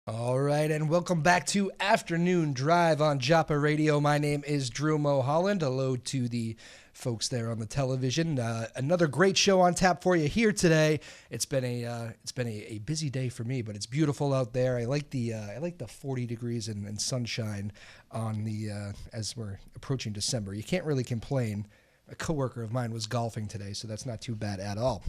All right, and welcome back to Afternoon Drive on Joppa Radio. My name is Drew Moholland. Hello to the folks there on the television. Another great show on tap for you here today. It's been a busy day for me, but it's beautiful out there. I like the 40 degrees and sunshine on the as we're approaching December. You can't really complain. A coworker of mine was golfing today, so that's not too bad at all.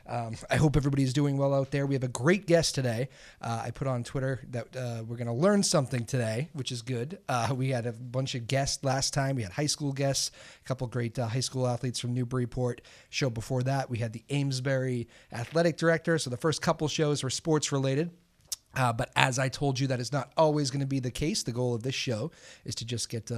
I hope everybody's doing well out there. We have a great guest today. I put on Twitter that we're going to learn something today, which is good. We had a bunch of guests last time. We had high school guests, a couple great high school athletes from Newburyport. Show before that, we had the Amesbury athletic director. So the first couple shows were sports related. But as I told you, that is not always going to be the case. The goal of this show is to just get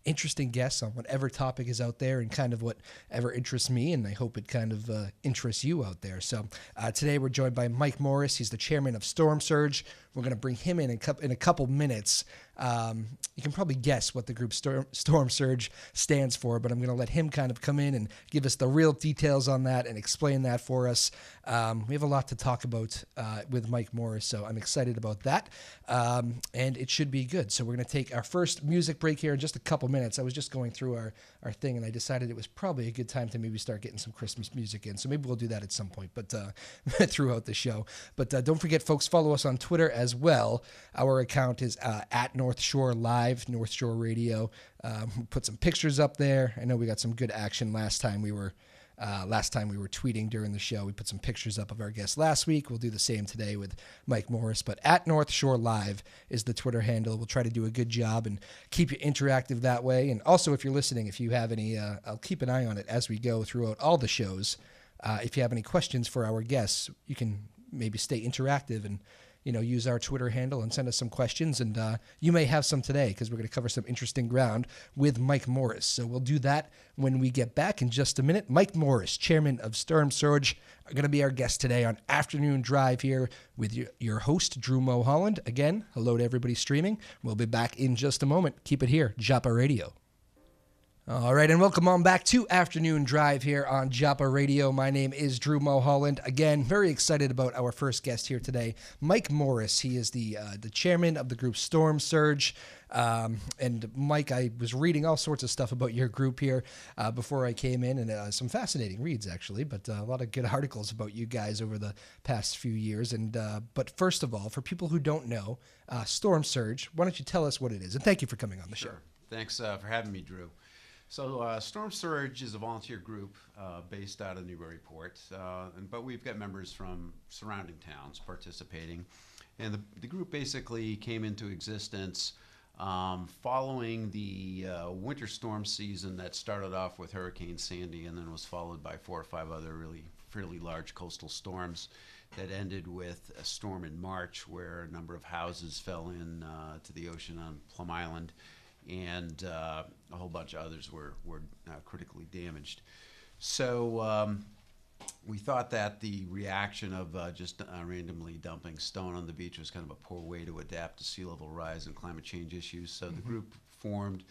interesting guests on whatever topic is out there and kind of whatever interests me, and I hope it kind of interests you out there. So today we're joined by Mike Morris. He's the chairman of Stormsurge. We're going to bring him in a couple minutes. You can probably guess what the group Stormsurge stands for, but I'm going to let him kind of come in and give us the real details on that and explain that for us. We have a lot to talk about with Mike Morris, so I'm excited about that, and it should be good. So we're going to take our first music break here in just a couple minutes. I was just going through our thing, and I decided it was probably a good time to maybe start getting some Christmas music in, so maybe we'll do that at some point, but throughout the show. But don't forget, folks, follow us on Twitter as well. Our account is at North Shore Live, North Shore Radio. Put some pictures up there. I know we got some good action last time we were tweeting during the show. We put some pictures up of our guests last week. We'll do the same today with Mike Morris. But at North Shore Live is the Twitter handle. We'll try to do a good job and keep you interactive that way. And also, if you're listening, if you have any, I'll keep an eye on it as we go throughout all the shows. If you have any questions for our guests, you can maybe stay interactive and use our Twitter handle and send us some questions. And you may have some today because we're going to cover some interesting ground with Mike Morris. So we'll do that when we get back in just a minute. Mike Morris, chairman of Stormsurge, are going to be our guest today on Afternoon Drive here with your host, Drew Moholland. Again, hello to everybody streaming. We'll be back in just a moment. Keep it here, Joppa Radio. All right, and welcome on back to Afternoon Drive here on Joppa Radio. My name is Drew Moholland. Again, very excited about our first guest here today, Mike Morris. He is the chairman of the group Stormsurge. And Mike, I was reading all sorts of stuff about your group here before I came in, and some fascinating reads, actually, but a lot of good articles about you guys over the past few years. And but first of all, for people who don't know, Stormsurge, why don't you tell us what it is? And thank you for coming on the show. Sure. Thanks for having me, Drew. So Stormsurge is a volunteer group based out of Newburyport, but we've got members from surrounding towns participating. And the group basically came into existence following the winter storm season that started off with Hurricane Sandy and then was followed by 4 or 5 other really fairly large coastal storms that ended with a storm in March where a number of houses fell in to the ocean on Plum Island, and a whole bunch of others were critically damaged. So we thought that the reaction of just randomly dumping stone on the beach was kind of a poor way to adapt to sea level rise and climate change issues. So the group formed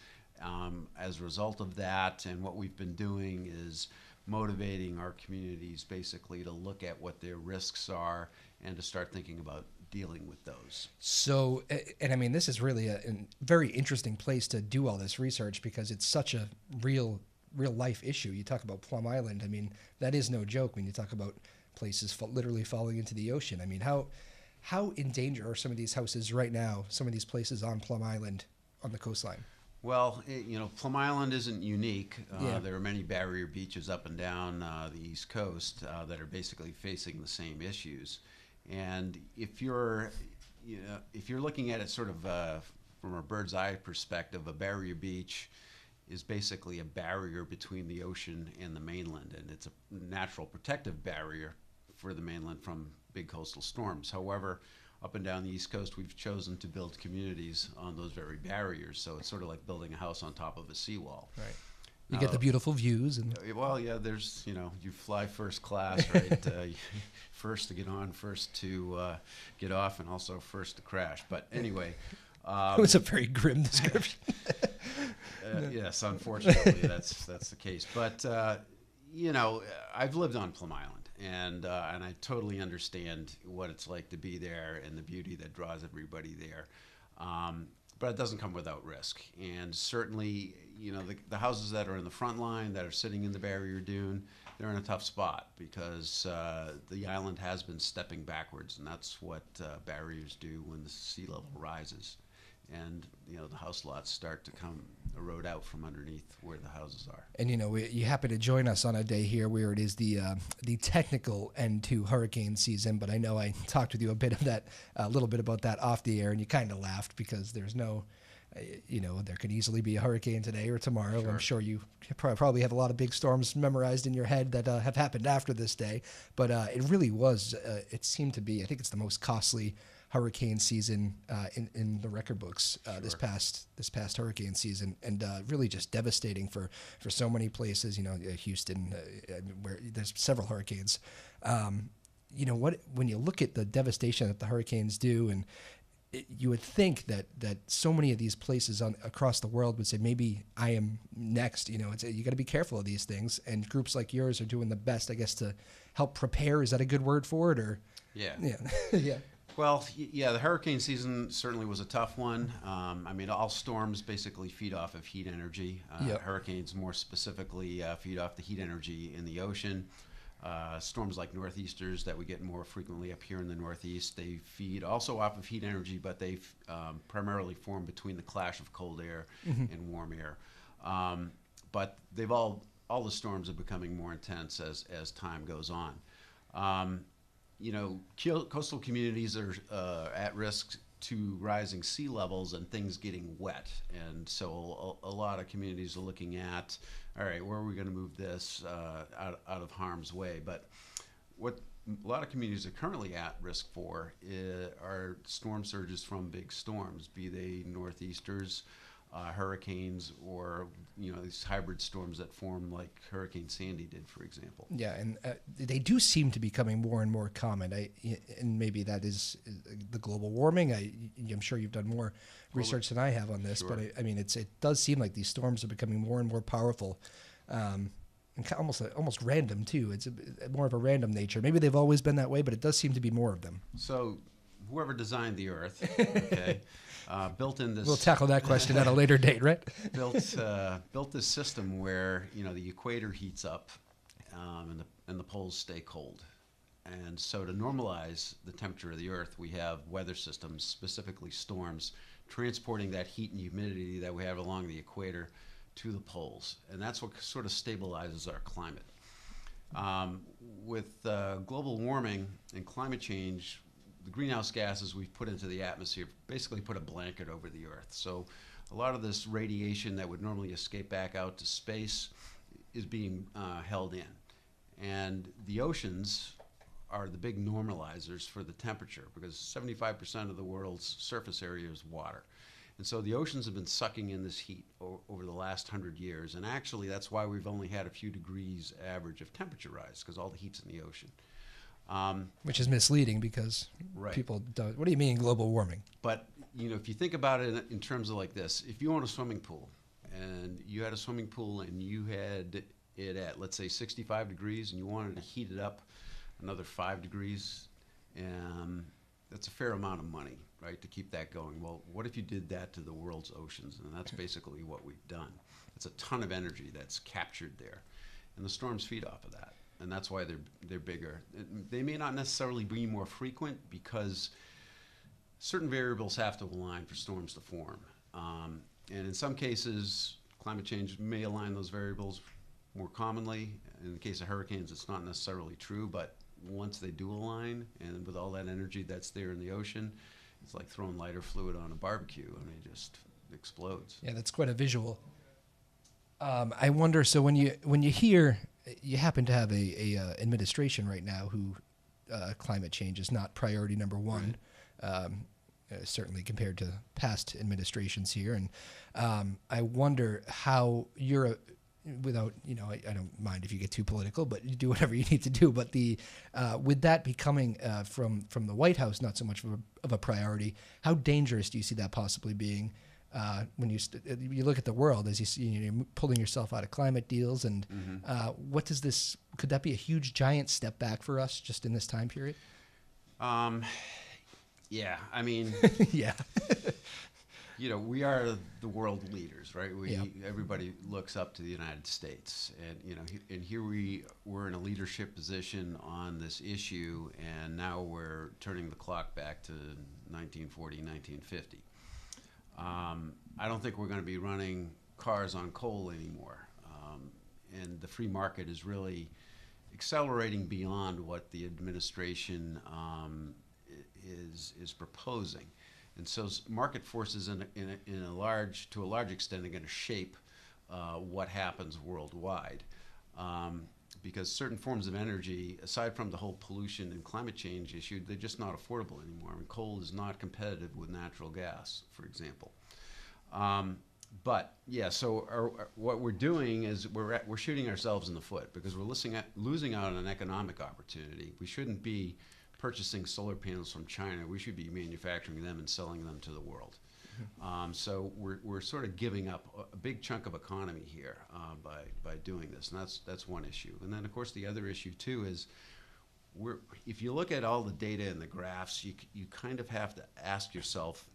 as a result of that, and what we've been doing is motivating our communities basically to look at what their risks are and to start thinking about dealing with those. So, and I mean, this is really a very interesting place to do all this research because it's such a real life issue. You talk about Plum Island. I mean, that is no joke when you talk about places literally falling into the ocean. I mean, how in danger are some of these houses right now, some of these places on Plum Island on the coastline? Well, Plum Island isn't unique. Yeah. There are many barrier beaches up and down the East Coast that are basically facing the same issues. And if you're looking at it sort of from a bird's eye perspective, a barrier beach is basically a barrier between the ocean and the mainland, and it's a natural protective barrier for the mainland from big coastal storms. However, up and down the East Coast, we've chosen to build communities on those very barriers, so it's sort of like building a house on top of a seagull. Right. You get the beautiful views. Well, yeah, there's, you fly first class, right? First to get on, first to get off, and also first to crash. But anyway. It was a very grim description. Yes, unfortunately, that's the case. But, I've lived on Plum Island. and I totally understand what it's like to be there and the beauty that draws everybody there. But it doesn't come without risk. And certainly, the houses that are in the front line, that are sitting in the barrier dune, they're in a tough spot because the island has been stepping backwards, and that's what barriers do when the sea level rises. And, the house lots start to erode out from underneath where the houses are. And, you happen to join us on a day here where it is the technical end to hurricane season, but I know I talked with you a little bit about that off the air, and you kind of laughed because there's no, there could easily be a hurricane today or tomorrow. Sure. I'm sure you probably have a lot of big storms memorized in your head that have happened after this day, but it really was, it seemed to be, I think it's the most costly hurricane season in the record books this past hurricane season, and really just devastating for so many places. Houston, where there's several hurricanes. When you look at the devastation that the hurricanes do, and you would think that so many of these places across the world would say, maybe I am next. You got to be careful of these things, and groups like yours are doing the best, I guess, to help prepare. Is that a good word for it? Or yeah. Yeah. Well, yeah, the hurricane season certainly was a tough one. All storms basically feed off of heat energy. Yep. Hurricanes more specifically feed off the heat energy in the ocean. Storms like northeasters that we get more frequently up here in the Northeast, they feed also off of heat energy, but they primarily form between the clash of cold air and warm air. But all the storms are becoming more intense as time goes on. Coastal communities are at risk to rising sea levels and things getting wet. And so a lot of communities are looking at, all right, where are we going to move this out of harm's way? But what a lot of communities are currently at risk for are storm surges from big storms, be they northeasters, hurricanes, or these hybrid storms that form like Hurricane Sandy did, for example. Yeah, and they do seem to be becoming more and more common. And maybe that is the global warming. I'm sure you've done more research than I have on this, Sure. but it does seem like these storms are becoming more and more powerful, and almost random too. It's more of a random nature. Maybe they've always been that way, but it does seem to be more of them. So, whoever designed the Earth, okay. Built in this. We'll tackle that question at a later date, right? built this system where the equator heats up, and the poles stay cold, and so to normalize the temperature of the Earth, we have weather systems, specifically storms, transporting that heat and humidity that we have along the equator to the poles, and that's what sort of stabilizes our climate. With global warming and climate change, the greenhouse gases we've put into the atmosphere basically put a blanket over the Earth. So a lot of this radiation that would normally escape back out to space is being held in. And the oceans are the big normalizers for the temperature because 75% of the world's surface area is water. And so the oceans have been sucking in this heat over the last 100 years. And actually, that's why we've only had a few degrees average of temperature rise, because all the heat's in the ocean. Which is misleading because people don't. What do you mean global warming? But if you think about it in terms of like this, if you own a swimming pool and you had a swimming pool and you had it at, let's say, 65 degrees and you wanted to heat it up another 5 degrees, that's a fair amount of money, right, to keep that going. Well, what if you did that to the world's oceans? And that's basically what we've done. It's a ton of energy that's captured there, and the storms feed off of that. And that's why they're bigger. They may not necessarily be more frequent because certain variables have to align for storms to form. And in some cases, climate change may align those variables more commonly. In the case of hurricanes, it's not necessarily true, but once they do align, and with all that energy that's there in the ocean, it's like throwing lighter fluid on a barbecue. I mean, it just explodes. Yeah, that's quite a visual. I wonder, so when you hear, you happen to have a administration right now who climate change is not priority number one, certainly compared to past administrations here. And I wonder how you're, without, I don't mind if you get too political, but you do whatever you need to do. But with that becoming from the White House not so much of a priority, how dangerous do you see that possibly being when you look at the world, as you see, you're pulling yourself out of climate deals, and what does this? Could that be a huge, giant step back for us just in this time period? Yeah, I mean, Yeah. We are the world leaders, right? Yep. Everybody looks up to the United States, and here we're in a leadership position on this issue, and now we're turning the clock back to 1940, 1950. I don't think we're going to be running cars on coal anymore, and the free market is really accelerating beyond what the administration is proposing. And so market forces to a large extent are going to shape what happens worldwide, because certain forms of energy, aside from the whole pollution and climate change issue, they're just not affordable anymore. I mean, coal is not competitive with natural gas, for example. What we're doing is we're shooting ourselves in the foot, because we're losing out on an economic opportunity. We shouldn't be purchasing solar panels from China. We should be manufacturing them and selling them to the world. So we're sort of giving up a big chunk of economy here by doing this, and that's one issue. And then of course the other issue too is if you look at all the data and the graphs, you kind of have to ask yourself,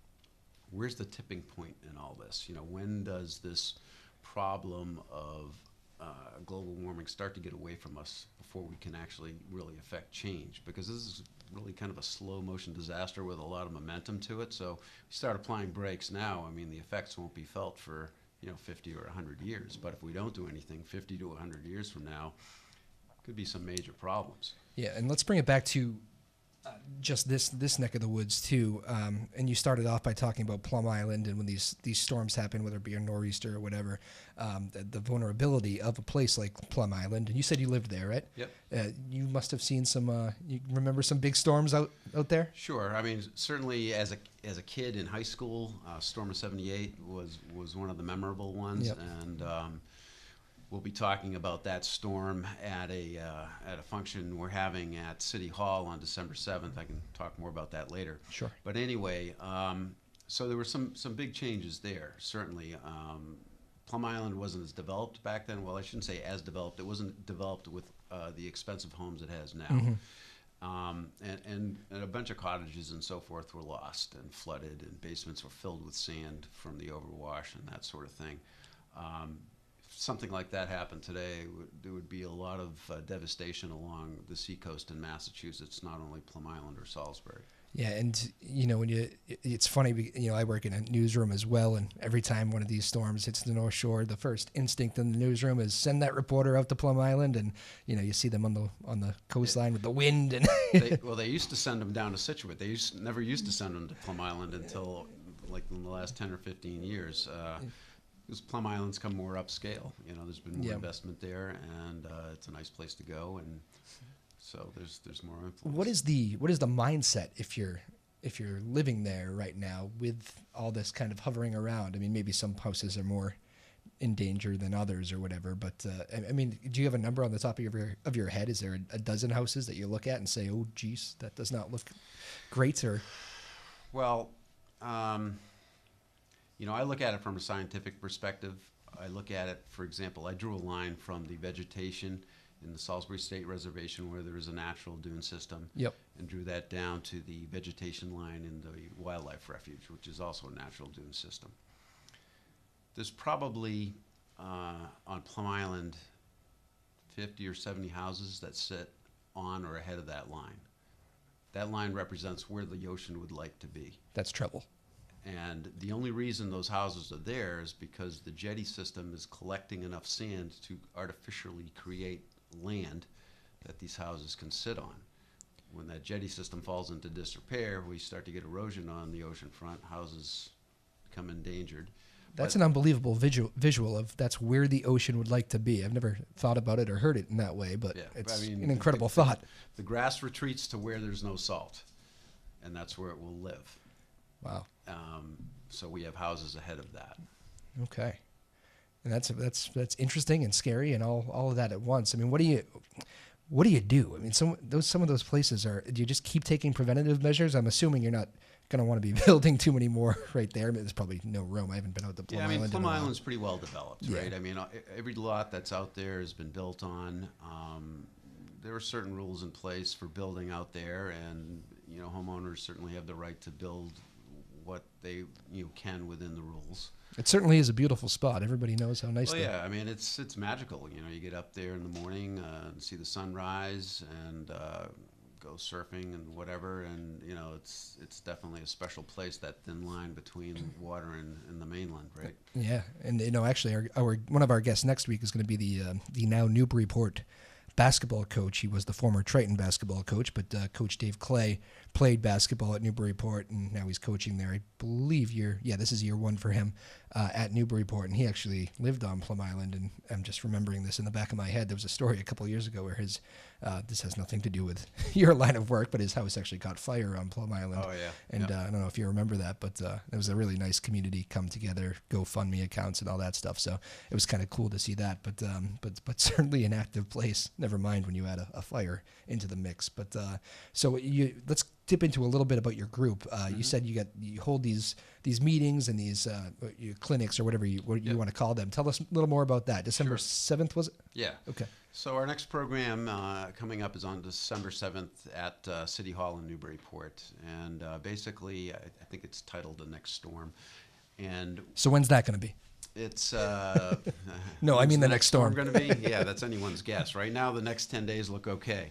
where's the tipping point in all this? When does this problem of global warming start to get away from us before we can actually really affect change? Because this is really kind of a slow motion disaster with a lot of momentum to it. So we start applying brakes now. I mean, the effects won't be felt for 50 or 100 years. But if we don't do anything, 50 to 100 years from now, could be some major problems. Yeah, and let's bring it back to just this neck of the woods too. And you started off by talking about Plum Island, and when these storms happen, whether it be a nor'easter or whatever, the vulnerability of a place like Plum Island. And you said you lived there, right? Yep. You must have seen some. You remember some big storms out there? Sure. I mean, certainly as a kid in high school, Storm of '78 was one of the memorable ones. Yep. And we'll be talking about that storm at a function we're having at City Hall on December 7th. I can talk more about that later. Sure. But anyway, so there were some big changes there, certainly. Plum Island wasn't as developed back then. Well, I shouldn't say as developed. It wasn't developed with the expensive homes it has now. Mm-hmm. And a bunch of cottages and so forth were lost and flooded, and basements were filled with sand from the overwash and that sort of thing. Something like that happened today, there would be a lot of devastation along the seacoast in Massachusetts, not only Plum Island or Salisbury. Yeah, and it's funny, I work in a newsroom as well, and every time one of these storms hits the North Shore, the first instinct in the newsroom is send that reporter out to Plum Island, and you see them on the coastline with the wind. And they used to send them down to Scituate. They never used to send them to Plum Island until like in the last 10 or 15 years. Because Plum Island's come more upscale. There's been more investment there, and it's a nice place to go, and so there's more influence. What is the mindset if you're living there right now with all this kind of hovering around? I mean, maybe some houses are more in danger than others or whatever, but I mean, do you have a number on the top of your head? Is there a dozen houses that you look at and say, oh, geez, that does not look great? Or well. I look at it from a scientific perspective. I look at it, for example, I drew a line from the vegetation in the Salisbury State Reservation where there is a natural dune system. Yep. And drew that down to the vegetation line in the wildlife refuge, which is also a natural dune system. There's probably, on Plum Island, 50 or 70 houses that sit on or ahead of that line. That line represents where the ocean would like to be. That's trouble. And the only reason those houses are there is because the jetty system is collecting enough sand to artificially create land that these houses can sit on. When that jetty system falls into disrepair, we start to get erosion on the ocean front. Houses become endangered. That's an unbelievable visual of that's where the ocean would like to be. I've never thought about it or heard it in that way, but it's an incredible thought. The grass retreats to where there's no salt, and that's where it will live. Wow. So we have houses ahead of that. Okay. And that's interesting and scary and all of that at once. I mean, what do you do? I mean, some of those places do you just keep taking preventative measures? I'm assuming you're not going to want to be building too many more right there. I mean, there's probably no room. I haven't been out to Plum Island. Plum Island's pretty well developed, right? I mean, every lot that's out there has been built on. There are certain rules in place for building out there, and homeowners certainly have the right to build what they can within the rules. It certainly is a beautiful spot. Everybody knows how nice. Well, yeah, I mean it's magical. You get up there in the morning and see the sunrise and go surfing and whatever, and it's definitely a special place. That thin line between water and the mainland, right? Yeah, and actually, our one of our guests next week is going to be the now Newburyport basketball coach. He was the former Triton basketball coach, but Coach Dave Clay played basketball at Newburyport, and now he's coaching there. I believe this is year one for him at Newburyport, and he actually lived on Plum Island, and I'm just remembering this in the back of my head. There was a story a couple of years ago where his, this has nothing to do with your line of work, but his house actually caught fire on Plum Island. Oh, yeah. And I don't know if you remember that, but it was a really nice community come together, GoFundMe accounts and all that stuff, so it was kind of cool to see that, but certainly an active place, never mind when you add a fire into the mix. But so let's dip into a little bit about your group. You said you hold these meetings and these clinics or whatever you want to call them. Tell us a little more about that. December 7th, was it? Yeah. Okay. So our next program coming up is on December 7th at City Hall in Newburyport, and basically I think it's titled "The Next Storm." And so when's that going to be? It's no, I mean the next storm. Going to be? Yeah, that's anyone's guess. Right now, the next 10 days look okay,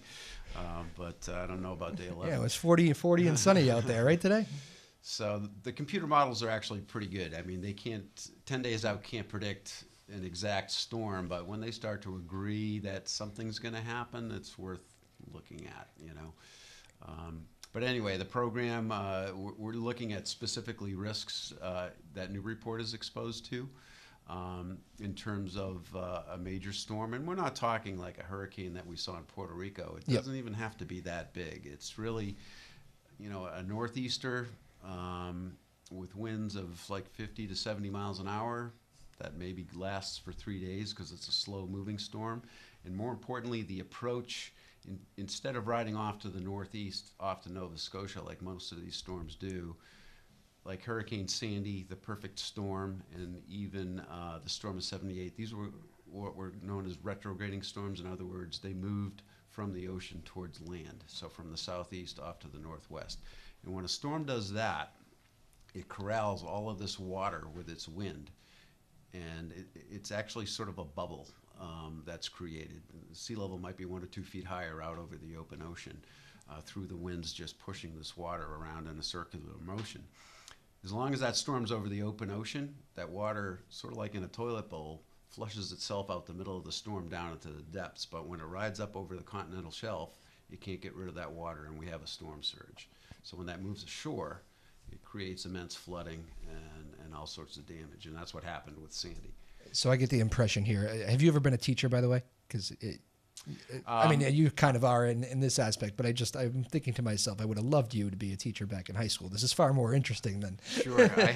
but I don't know about day 11. Yeah, it was 40 and sunny out there, right, today? So the computer models are actually pretty good. I mean, they 10 days out can't predict an exact storm, but when they start to agree that something's going to happen, it's worth looking at, But anyway, the program, we're looking at specifically risks that Newburyport is exposed to in terms of a major storm. And we're not talking like a hurricane that we saw in Puerto Rico. It doesn't even have to be that big. It's really, a northeaster with winds of like 50 to 70 miles an hour that maybe lasts for 3 days because it's a slow-moving storm. And more importantly, the approach, instead of riding off to the northeast, off to Nova Scotia, like most of these storms do, like Hurricane Sandy, the perfect storm, and even the storm of 78, these were what were known as retrograding storms. In other words, they moved from the ocean towards land, so from the southeast off to the northwest. And when a storm does that, it corrals all of this water with its wind, and it's actually sort of a bubble that's created. The sea level might be 1 or 2 feet higher out over the open ocean through the winds just pushing this water around in a circular motion. As long as that storm's over the open ocean, that water, sort of like in a toilet bowl, flushes itself out the middle of the storm down into the depths. But when it rides up over the continental shelf, you can't get rid of that water, and we have a storm surge. So when that moves ashore, it creates immense flooding and all sorts of damage, and that's what happened with Sandy. So I get the impression here. Have you ever been a teacher, by the way? Because I mean, you kind of are in this aspect, but I'm thinking to myself, I would have loved you to be a teacher back in high school. This is far more interesting than. Sure, I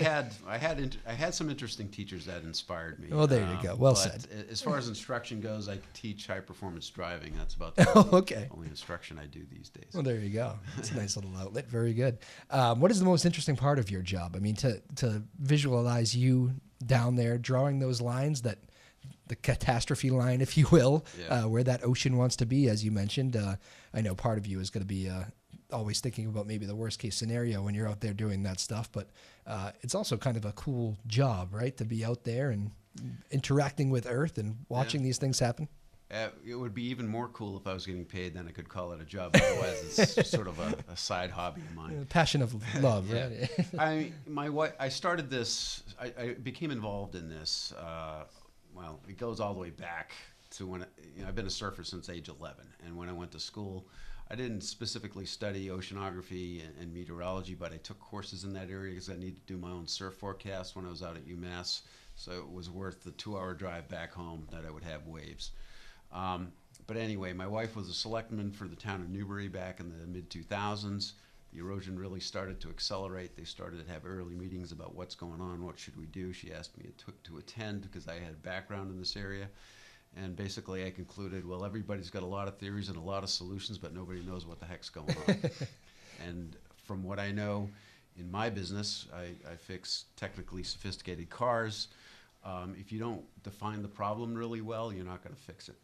had some interesting teachers that inspired me. Well, there you go. Well said. As far as instruction goes, I teach high performance driving. That's about the only instruction I do these days. Well, there you go. It's a nice little outlet. Very good. What is the most interesting part of your job? I mean, to visualize you down there drawing those lines, that the catastrophe line, if you will, where that ocean wants to be, as you mentioned. I know part of you is going to be always thinking about maybe the worst case scenario when you're out there doing that stuff, but it's also kind of a cool job, right? To be out there and interacting with Earth and watching these things happen. It would be even more cool if I was getting paid, then I could call it a job. Otherwise, it's sort of a side hobby of mine. Passion of love, right? My wife, I started this, I became involved in this, well, it goes all the way back to when, I've been a surfer since age 11. And when I went to school, I didn't specifically study oceanography and meteorology, but I took courses in that area because I needed to do my own surf forecast when I was out at UMass. So it was worth the 2-hour drive back home that I would have waves. But anyway, my wife was a selectman for the town of Newbury back in the mid-2000s. The erosion really started to accelerate. They started to have early meetings about what's going on, what should we do. She asked me to attend because I had a background in this area. And basically I concluded, well, everybody's got a lot of theories and a lot of solutions, but nobody knows what the heck's going on. And from what I know, in my business, I fix technically sophisticated cars. If you don't define the problem really well, you're not going to fix it.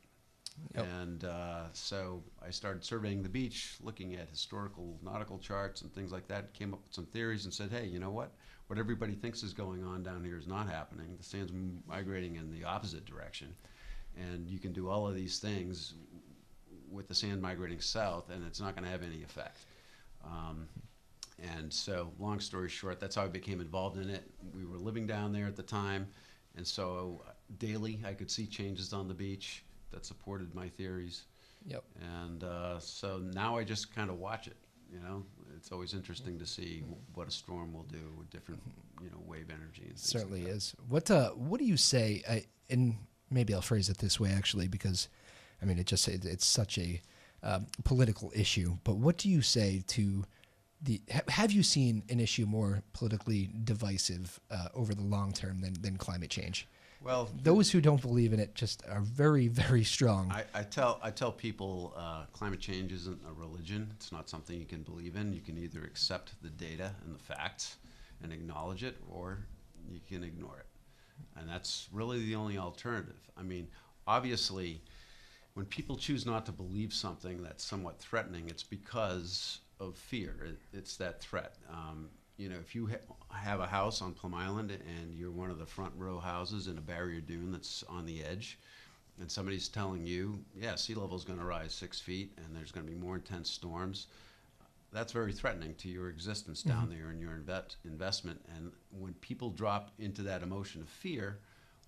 Yep. And so I started surveying the beach, looking at historical nautical charts and things like that, came up with some theories and said, hey, you know what? What everybody thinks is going on down here is not happening. The sand's migrating in the opposite direction. And you can do all of these things with the sand migrating south, and it's not going to have any effect. And so, long story short, that's how I became involved in it. We were living down there at the time, and so daily I could see changes on the beach that supported my theories. Yep. And so now I just kind of watch it. You know, it's always interesting to see what a storm will do with different, wave energy. And certainly like is. What do you say? And maybe I'll phrase it this way, actually, because I mean, it's such a political issue. But what do you say to have you seen an issue more politically divisive over the long term than climate change? Well, those who don't believe in it just are very, very strong. I tell people climate change isn't a religion. It's not something you can believe in. You can either accept the data and the facts and acknowledge it, or you can ignore it. And that's really the only alternative. I mean, obviously, when people choose not to believe something that's somewhat threatening, it's because of fear. It's that threat. If you have a house on Plum Island and you're one of the front row houses in a barrier dune that's on the edge, and somebody's telling you, yeah, sea level's going to rise 6 feet and there's going to be more intense storms, that's very threatening to your existence down there and your investment. And when people drop into that emotion of fear,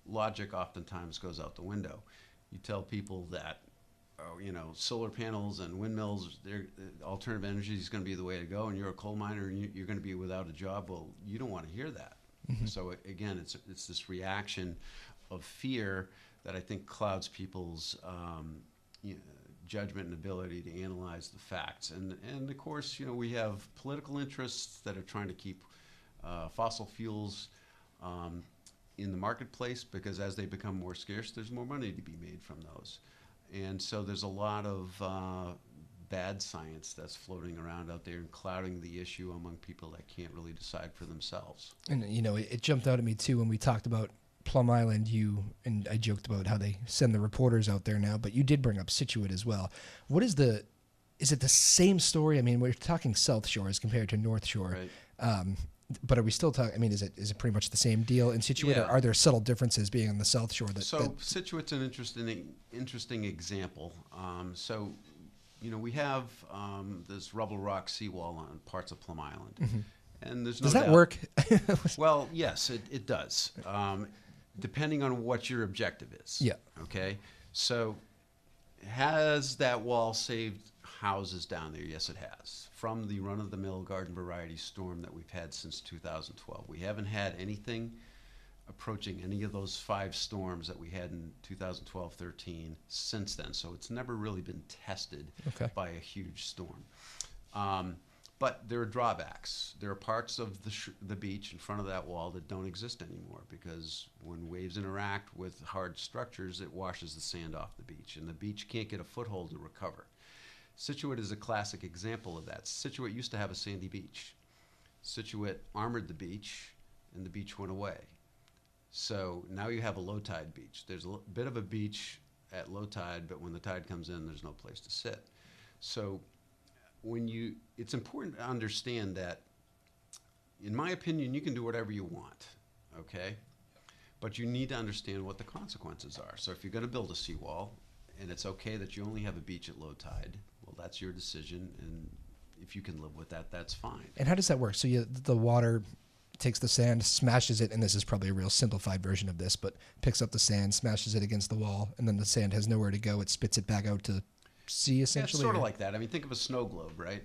logic oftentimes goes out the window. You tell people that, solar panels and windmills, alternative energy is going to be the way to go, and you're a coal miner and you're going to be without a job. Well, you don't want to hear that. So again, it's this reaction of fear that I think clouds people's judgment and ability to analyze the facts. And of course, we have political interests that are trying to keep fossil fuels in the marketplace, because as they become more scarce, there's more money to be made from those. And so there's a lot of bad science that's floating around out there and clouding the issue among people that can't really decide for themselves. And, it jumped out at me, too, when we talked about Plum Island. And I joked about how they send the reporters out there now, but you did bring up Scituate as well. Is it the same story? I mean, we're talking South Shore as compared to North Shore. Right. But are we still talking? I mean, is it pretty much the same deal in Scituate, or are there subtle differences being on the South Shore? Scituate's an interesting example. We have this rubble rock seawall on parts of Plum Island, and there's no Does that doubt. work? Well, yes, it does, depending on what your objective is. Yeah. Okay. So, has that wall saved houses down there? Yes, it has. From the run-of-the-mill garden variety storm that we've had since 2012. We haven't had anything approaching any of those 5 storms that we had in 2012-13 since then. So it's never really been tested by a huge storm. But there are drawbacks. There are parts of the beach in front of that wall that don't exist anymore, because when waves interact with hard structures, it washes the sand off the beach, and the beach can't get a foothold to recover. Scituate is a classic example of that. Scituate used to have a sandy beach. Scituate armored the beach, and the beach went away. So now you have a low tide beach. There's a bit of a beach at low tide, but when the tide comes in, there's no place to sit. So it's important to understand that, in my opinion, you can do whatever you want, okay? But you need to understand what the consequences are. So if you're going to build a seawall, and it's okay that you only have a beach at low tide, well, that's your decision, and if you can live with that, that's fine. And how does that work? So the water takes the sand, smashes it, and this is probably a real simplified version of this, but picks up the sand, smashes it against the wall, and then the sand has nowhere to go. It spits it back out to sea, essentially? Yeah, it's sort of like that. I mean, think of a snow globe, right?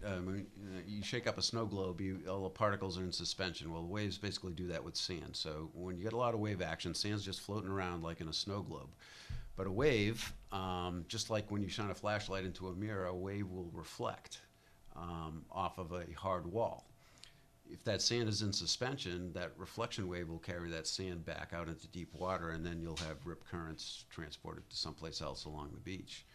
You shake up a snow globe, all the particles are in suspension. Well, the waves basically do that with sand. So when you get a lot of wave action, sand's just floating around like in a snow globe. But a wave, just like when you shine a flashlight into a mirror, a wave will reflect off of a hard wall. If that sand is in suspension, that reflection wave will carry that sand back out into deep water, and then you'll have rip currents transported to someplace else along the beach.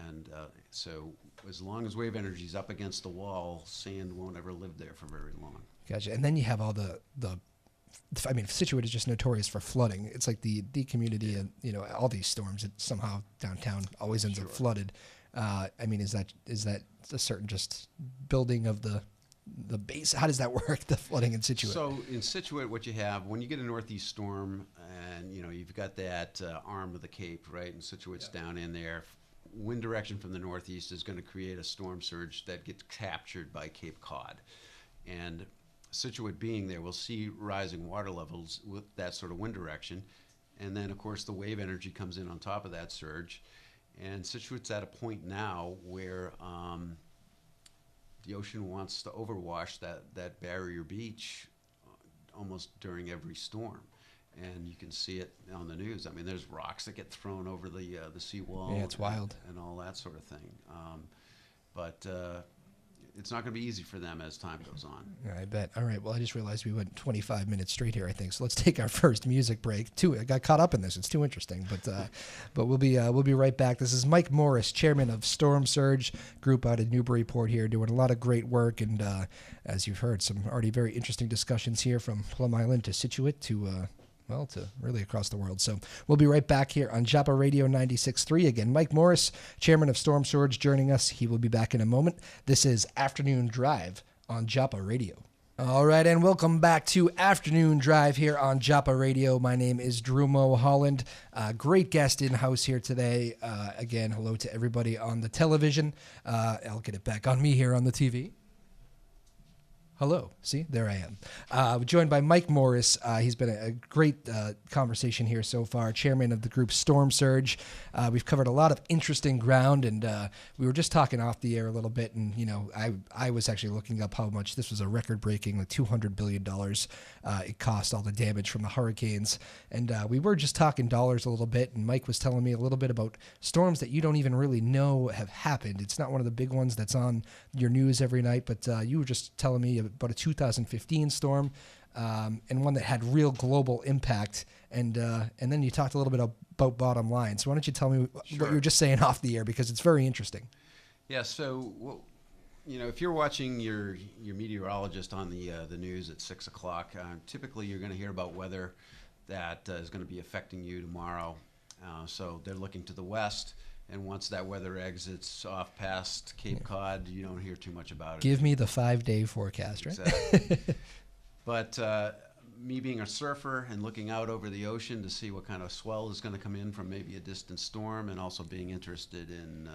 And so as long as wave energy is up against the wall, sand won't ever live there for very long. Gotcha. And then you have all the I mean, Scituate is just notorious for flooding. It's like the community and, all these storms, it somehow downtown always ends up flooded. I mean, is that a certain just building of the base? How does that work, the flooding in Scituate? So in Scituate, what you have, when you get a northeast storm and, you've got that arm of the Cape, right, and Scituate's down in there, wind direction from the northeast is going to create a storm surge that gets captured by Cape Cod. And Scituate being there, we'll see rising water levels with that sort of wind direction. And then, of course, the wave energy comes in on top of that surge. And Scituate's at a point now where the ocean wants to overwash that barrier beach almost during every storm. And you can see it on the news. I mean, there's rocks that get thrown over the seawall. Yeah, it's wild. And all that sort of thing. But it's not going to be easy for them as time goes on. Yeah, I bet. All right. Well, I just realized we went 25 minutes straight here, I think. So let's take our first music break. I got caught up in this. It's too interesting. But we'll be right back. This is Mike Morris, chairman of Stormsurge group out of Newburyport here, doing a lot of great work. And as you've heard, some already very interesting discussions here from Plum Island to Scituate to really across the world. So we'll be right back here on Joppa Radio 96.3. Again, Mike Morris, chairman of Stormsurge, joining us. He will be back in a moment. This is Afternoon Drive on Joppa Radio. All right, and welcome back to Afternoon Drive here on Joppa Radio. My name is Drew Moholland. Great guest in-house here today. Again, hello to everybody on the television. I'll get it back on me here on the TV. Hello. See, there I am. Joined by Mike Morris. He's been a great conversation here so far, chairman of the group Stormsurge. We've covered a lot of interesting ground, and we were just talking off the air a little bit, and, I was actually looking up how much this was a record-breaking, like $200 billion it cost, all the damage from the hurricanes. And we were just talking dollars a little bit, and Mike was telling me a little bit about storms that you don't even really know have happened. It's not one of the big ones that's on your news every night, but you were just telling me about a 2015 storm and one that had real global impact. And then you talked a little bit about bottom line. So why don't you tell me what you were just saying off the air, because it's very interesting. Yeah. So, if you're watching your meteorologist on the news at 6 o'clock, typically you're going to hear about weather that is going to be affecting you tomorrow. So they're looking to the west. And once that weather exits off past Cape Cod, you don't hear too much about it. Give me the 5-day forecast, right? Exactly. But me being a surfer and looking out over the ocean to see what kind of swell is going to come in from maybe a distant storm, and also being interested in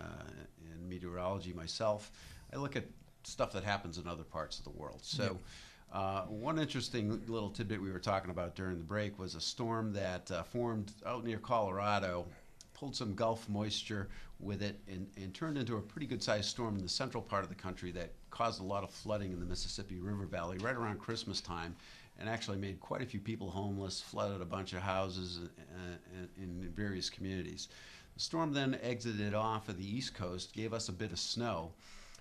meteorology myself, I look at stuff that happens in other parts of the world. So one interesting little tidbit we were talking about during the break was a storm that formed out near Colorado, pulled some Gulf moisture with it, and turned into a pretty good-sized storm in the central part of the country that caused a lot of flooding in the Mississippi River Valley right around Christmas time, and actually made quite a few people homeless, flooded a bunch of houses in various communities. The storm then exited off of the East Coast, gave us a bit of snow,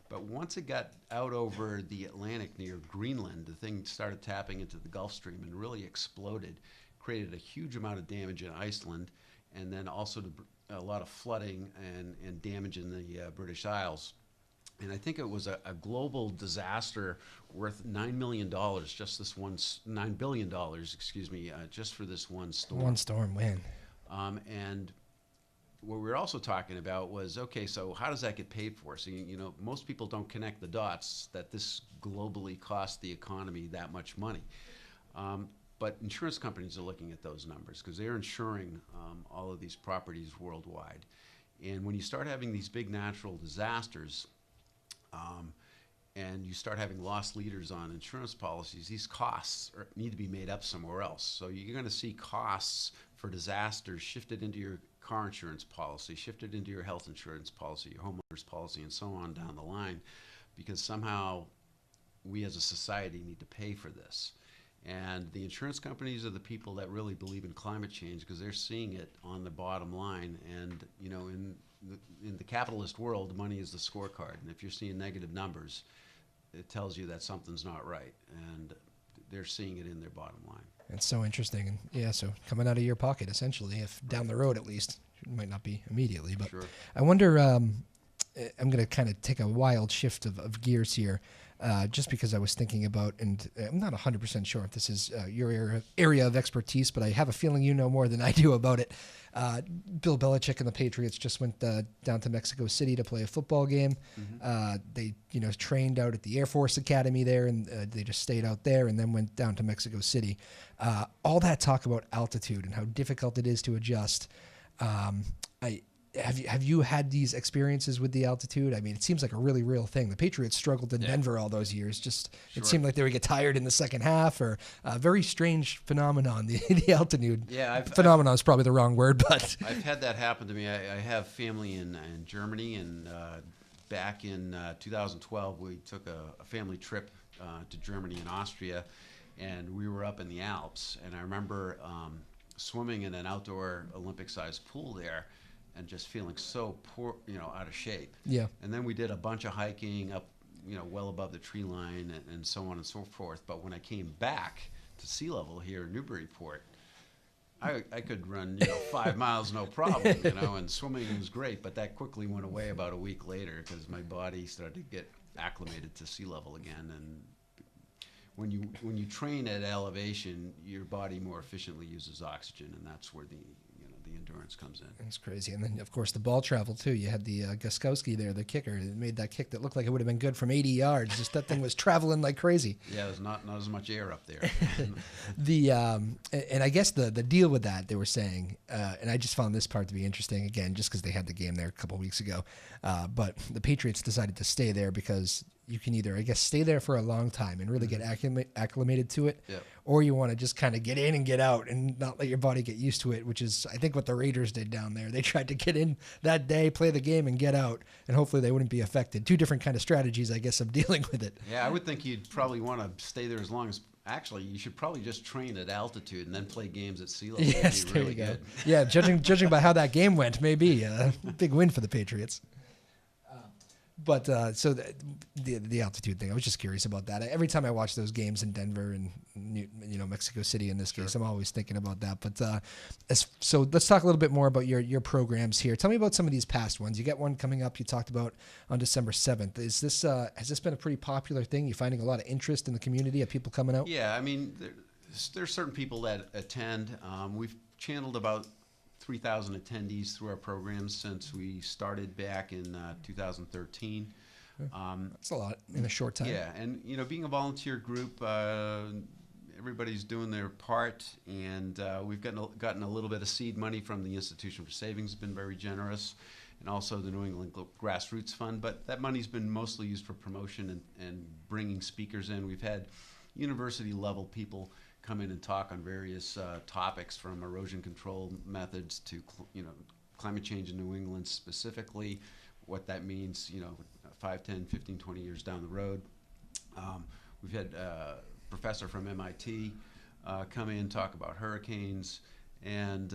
but once it got out over the Atlantic near Greenland, the thing started tapping into the Gulf Stream and really exploded, created a huge amount of damage in Iceland, and then also a lot of flooding and damage in the British Isles. And I think it was a global disaster worth $9 million, just this one, $9 billion, just for this one storm. One storm, man. And what we were also talking about was, okay, so how does that get paid for? So, most people don't connect the dots that this globally cost the economy that much money. But insurance companies are looking at those numbers because they're insuring all of these properties worldwide. And when you start having these big natural disasters and you start having lost leaders on insurance policies, these costs need to be made up somewhere else. So you're going to see costs for disasters shifted into your car insurance policy, shifted into your health insurance policy, your homeowner's policy, and so on down the line, because somehow we as a society need to pay for this. And the insurance companies are the people that really believe in climate change because they're seeing it on the bottom line. And, in the capitalist world, money is the scorecard. And if you're seeing negative numbers, it tells you that something's not right. And they're seeing it in their bottom line. It's so interesting. And yeah, so coming out of your pocket, essentially, if down the road at least. It might not be immediately, but Sure. I wonder. I'm going to kind of take a wild shift of gears here, just because I was thinking about, and I'm not 100% sure if this is your area of expertise, but I have a feeling you know more than I do about it. Bill Belichick and the Patriots just went down to Mexico City to play a football game. They, trained out at the Air Force Academy there, and they just stayed out there and then went down to Mexico City. All that talk about altitude and how difficult it is to adjust. Have you had these experiences with the altitude? I mean, it seems like a really real thing. The Patriots struggled in Denver all those years. It seemed like they would get tired in the second half, or a very strange phenomenon. The altitude. Yeah, phenomenon is probably the wrong word, but I've had that happen to me. I have family in Germany, and back in 2012, we took a family trip to Germany and Austria, and we were up in the Alps. And I remember swimming in an outdoor Olympic-sized pool there, and just feeling so poor, out of shape. Yeah. And then we did a bunch of hiking up, well above the tree line and so on and so forth. But when I came back to sea level here in Newburyport, I could run 5 miles no problem, and swimming was great. But that quickly went away about a week later because my body started to get acclimated to sea level again. And when you train at elevation, your body more efficiently uses oxygen, and that's where the endurance comes in. It's crazy. And then, of course, the ball travel, too. You had the Gostkowski there, the kicker. It made that kick that looked like it would have been good from 80 yards. Just that thing was traveling like crazy. Yeah, there's not as much air up there. And I guess the deal with that, they were saying, and I just found this part to be interesting, again, just because they had the game there a couple weeks ago, but the Patriots decided to stay there because you can either, I guess, stay there for a long time and really get acclimated to it, or you want to just kind of get in and get out and not let your body get used to it, which is, I think, what the Raiders did down there. They tried to get in that day, play the game, and get out, and hopefully they wouldn't be affected. Two different kind of strategies, I guess, of dealing with it. Yeah, I would think you'd probably want to stay there as long as. Actually, you should probably just train at altitude and then play games at sea level. Yes, That'd be there really you go. good. Yeah, judging by how that game went, maybe a big win for the Patriots. But so the altitude thing, I was just curious about that. Every time I watch those games in Denver and Mexico City in this case, I'm always thinking about that. But so let's talk a little bit more about your programs here. Tell me about some of these past ones. You got one coming up you talked about on December 7th. Is this has this been a pretty popular thing? You finding a lot of interest in the community of people coming out? Yeah, I mean, there's certain people that attend. We've channeled about 3,000 attendees through our programs since we started back in 2013. That's a lot in a short time. Yeah, and being a volunteer group, everybody's doing their part, and we've gotten a little bit of seed money from the Institution for Savings, been very generous, and also the New England Grassroots Fund. But that money's been mostly used for promotion and bringing speakers in. We've had university level people come in and talk on various topics, from erosion control methods to climate change in New England specifically, what that means 5, 10, 15, 20 years down the road. We've had a professor from MIT come in, talk about hurricanes, and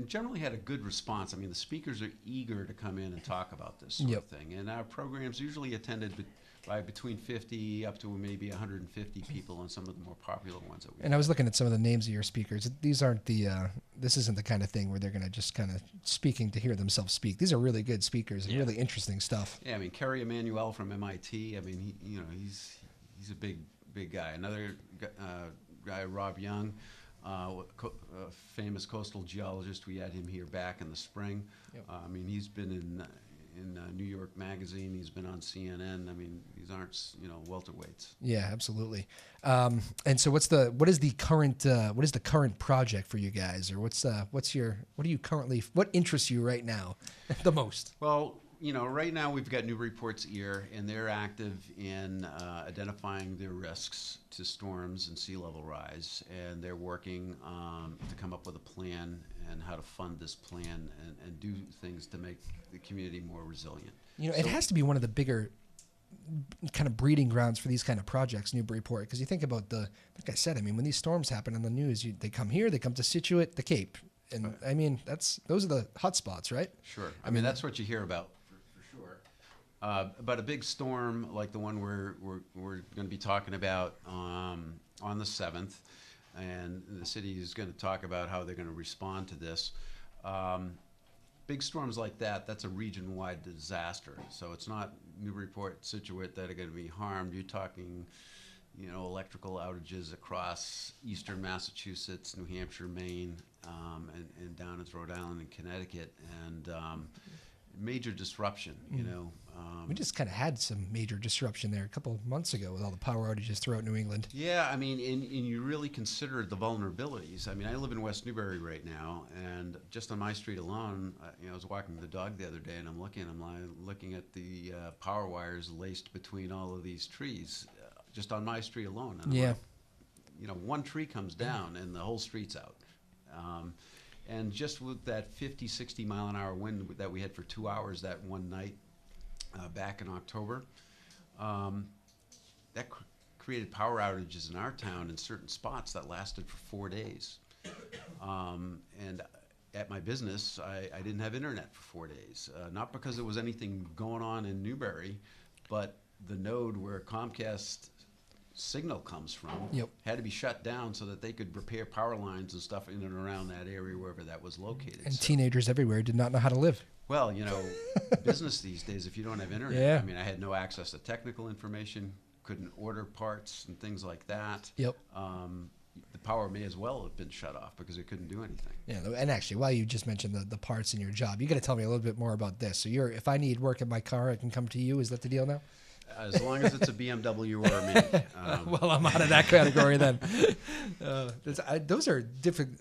generally had a good response. I mean, the speakers are eager to come in and talk about this sort of thing. And our programs usually attended by between 50 up to maybe 150 people on some of the more popular ones that we. And I was looking at some of the names of your speakers. These aren't this isn't the kind of thing where they're going to just kind of speaking to hear themselves speak. These are really good speakers and really interesting stuff. Yeah, I mean, Kerry Emanuel from MIT. I mean, he's a big guy. Another guy, Rob Young, a famous coastal geologist. We had him here back in the spring. I mean, he's been in New York Magazine. He's been on CNN. I mean, these aren't welterweights. Yeah, absolutely. And so, what is the current project for you guys, or what interests you right now the most? Well, right now we've got Newburyport's ear, and they're active in identifying their risks to storms and sea level rise, and they're working to come up with a plan and how to fund this plan and do things to make the community more resilient. It has to be one of the bigger kind of breeding grounds for these kind of projects, Newburyport, because you think about like I said, I mean, when these storms happen on the news, they come here, they come to Situate, the Cape, and right. I mean, those are the hot spots, right? Sure. I mean, that's what you hear about for sure. But a big storm like the one we're going to be talking about on the 7th, and the city is going to talk about how they're going to respond to this. Big storms like that, that's a region-wide disaster. So it's not Newburyport, Situate that are going to be harmed. You're talking, electrical outages across eastern Massachusetts, New Hampshire, Maine, and down into Rhode Island and Connecticut, and major disruption, We just kind of had some major disruption there a couple of months ago with all the power outages throughout New England. Yeah, I mean, and you really consider the vulnerabilities. I mean, I live in West Newbury right now, and just on my street alone, I was walking the dog the other day, and I'm looking at the power wires laced between all of these trees, just on my street alone. And I'm like, one tree comes down, and the whole street's out. And just with that 50, 60 mile an hour wind that we had for 2 hours that one night back in October, that created power outages in our town in certain spots that lasted for 4 days. And at my business, I didn't have internet for 4 days. Not because there was anything going on in Newbury, but the node where Comcast signal comes from had to be shut down so that they could repair power lines and stuff in and around that area wherever that was located. And teenagers everywhere did not know how to live. Well, business these days, if you don't have internet, I mean, I had no access to technical information, couldn't order parts and things like that. The power may as well have been shut off because it couldn't do anything. Yeah, and actually, while you just mentioned the parts in your job, you got to tell me a little bit more about this. So if I need work in my car, I can come to you. Is that the deal now? As long as it's a BMW or a Mini. Well, I'm out of that category then. Those are different.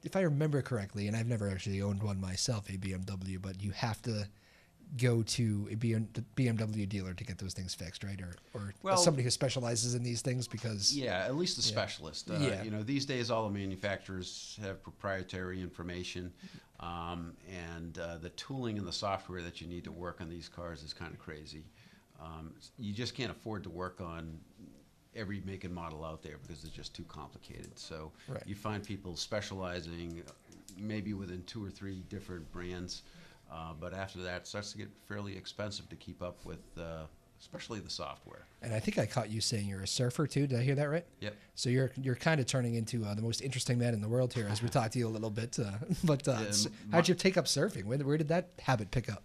If I remember correctly, and I've never actually owned one myself, a BMW, but you have to go to a BMW dealer to get those things fixed, right? Or somebody who specializes in these things because... Yeah, at least a specialist. These days all the manufacturers have proprietary information, and the tooling and the software that you need to work on these cars is kind of crazy. You just can't afford to work on every make and model out there because it's just too complicated. So you find people specializing maybe within 2 or 3 different brands, but after that it starts to get fairly expensive to keep up with, especially the software. And I think I caught you saying you're a surfer too. Did I hear that right? Yep. So you're kind of turning into the most interesting man in the world here as we talk to you a little bit. How'd you take up surfing? Where did that habit pick up?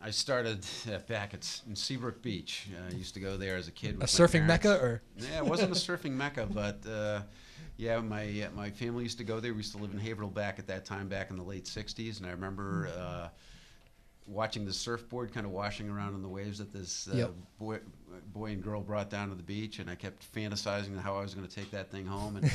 I started back in Seabrook Beach. I used to go there as a kid. With a surfing mecca, or? Yeah, it wasn't a surfing mecca, but my family used to go there. We used to live in Haverhill back at that time, back in the late '60s, and I remember watching the surfboard kind of washing around in the waves that this boy and girl brought down to the beach, and I kept fantasizing how I was going to take that thing home. And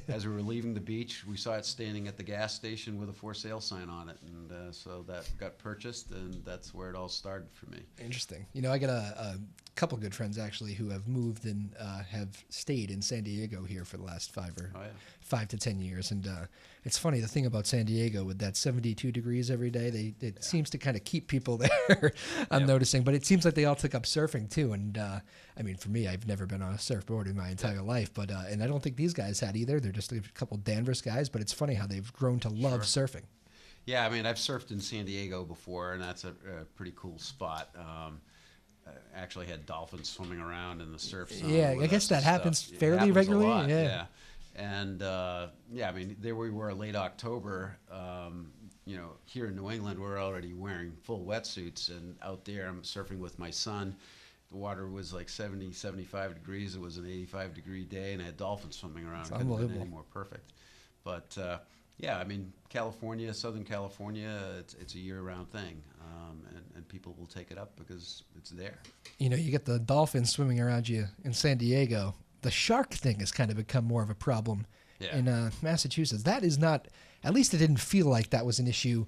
as we were leaving the beach, we saw it standing at the gas station with a for sale sign on it, and so that got purchased, and that's where it all started for me. Interesting. I got a couple good friends actually who have moved and have stayed in San Diego here for the last 5 to 10 years, and it's funny, the thing about San Diego with that 72 degrees every day, it seems to kind of keep people there. I'm noticing, but it seems like they all took up surfing too, and I mean, for me, I've never been on a surfboard in my entire life, but and I don't think these guys had either. They're just a couple Danvers guys, but it's funny how they've grown to love surfing. Yeah, I mean, I've surfed in San Diego before, and that's a pretty cool spot. I actually had dolphins swimming around in the surf zone. Yeah, I guess that happens fairly regularly. A lot, yeah. And I mean, there we were late October. Here in New England, we're already wearing full wetsuits, and out there I'm surfing with my son. The water was like 70, 75 degrees. It was an 85-degree day, and I had dolphins swimming around. It couldn't have been any more perfect. But I mean, California, Southern California, it's a year-round thing, and people will take it up because it's there. You get the dolphins swimming around you in San Diego. The shark thing has kind of become more of a problem in Massachusetts. That is not, at least it didn't feel like that was an issue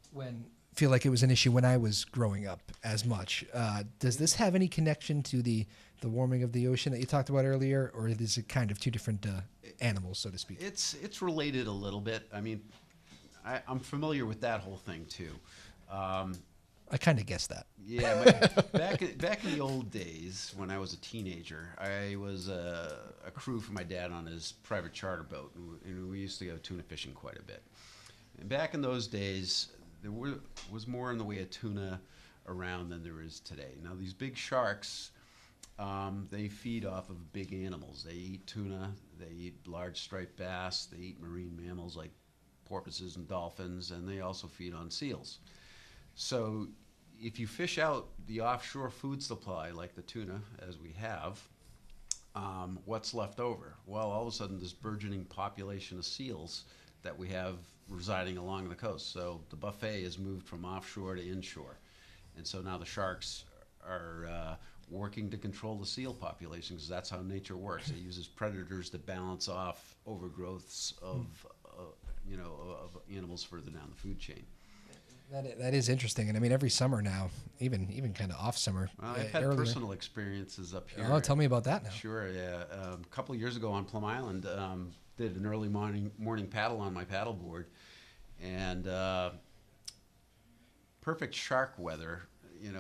when I was growing up as much. Does this have any connection to the warming of the ocean that you talked about earlier, or is it kind of two different animals, so to speak? It's related a little bit. I mean, I'm familiar with that whole thing too. I kind of guessed that. Yeah, back in the old days when I was a teenager, I was a crew for my dad on his private charter boat, and we used to go tuna fishing quite a bit. And back in those days, there was more in the way of tuna around than there is today. Now, these big sharks, they feed off of big animals. They eat tuna, they eat large striped bass, they eat marine mammals like porpoises and dolphins, and they also feed on seals. So if you fish out the offshore food supply, like the tuna, as we have, what's left over? Well, all of a sudden, this burgeoning population of seals that we have residing along the coast. So the buffet has moved from offshore to inshore. And so now the sharks are working to control the seal population, because that's how nature works. It uses predators to balance off overgrowths of animals further down the food chain. That is interesting, and I mean every summer now, even kind of off summer. Well, I've had personal experiences up here. Oh, tell me about that now. Sure, yeah. A couple of years ago on Plum Island, did an early morning paddle on my paddleboard, and perfect shark weather,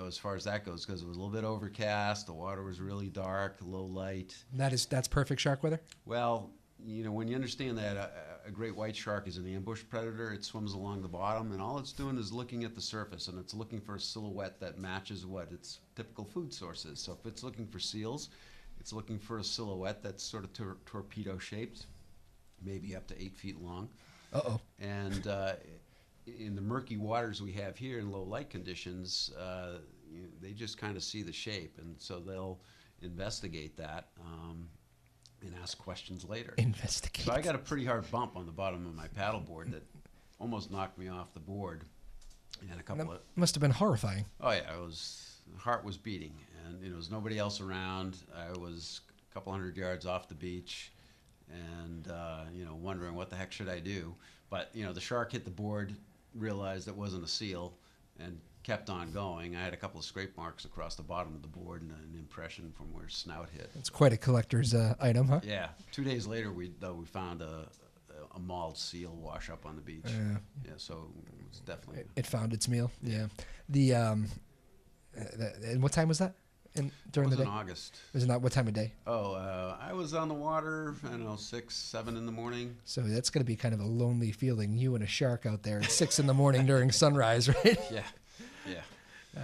as far as that goes, because it was a little bit overcast, the water was really dark, low light. That's perfect shark weather? Well, when you understand that a great white shark is an ambush predator, it swims along the bottom, and all it's doing is looking at the surface, and it's looking for a silhouette that matches what its typical food source is. So if it's looking for seals, it's looking for a silhouette that's sort of torpedo-shaped, maybe up to 8 feet long. Uh-oh. And in the murky waters we have here in low light conditions, they just kind of see the shape, and so they'll investigate that and ask questions later. Investigate. So I got a pretty hard bump on the bottom of my paddleboard that almost knocked me off the board. And a couple of must have been horrifying. Oh yeah, heart was beating, and there was nobody else around. I was a couple hundred yards off the beach, and wondering what the heck should I do. But the shark hit the board, realized it wasn't a seal, and kept on going. I had a couple of scrape marks across the bottom of the board and an impression from where snout hit. It's quite a collector's item, huh? Yeah. 2 days later, we found a mauled seal wash up on the beach. Yeah. So it's definitely it found its meal. Yeah. The and what time was that? During the day? It was in August. Was it not what time of day? I was on the water, 6, 7 in the morning. So that's going to be kind of a lonely feeling, you and a shark out there at 6 in the morning during sunrise, right? Yeah.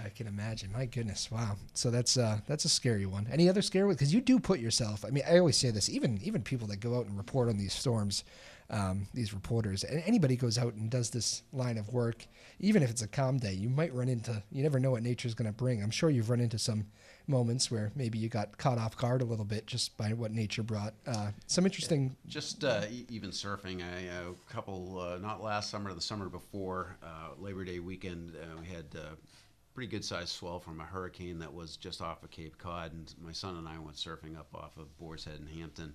I can imagine. My goodness, wow. So that's a scary one. Any other scary one? Because you do put yourself. I mean, I always say this. Even people that go out and report on these storms, these reporters, and anybody goes out and does this line of work, even if it's a calm day, you might run into. You never know what nature's going to bring. I'm sure you've run into some moments where maybe you got caught off guard a little bit just by what nature brought. Some interesting. Just even surfing. A couple, not last summer, the summer before, Labor Day weekend, we had pretty good sized swell from a hurricane that was just off of Cape Cod, and my son and I went surfing up off of Boar's Head in Hampton.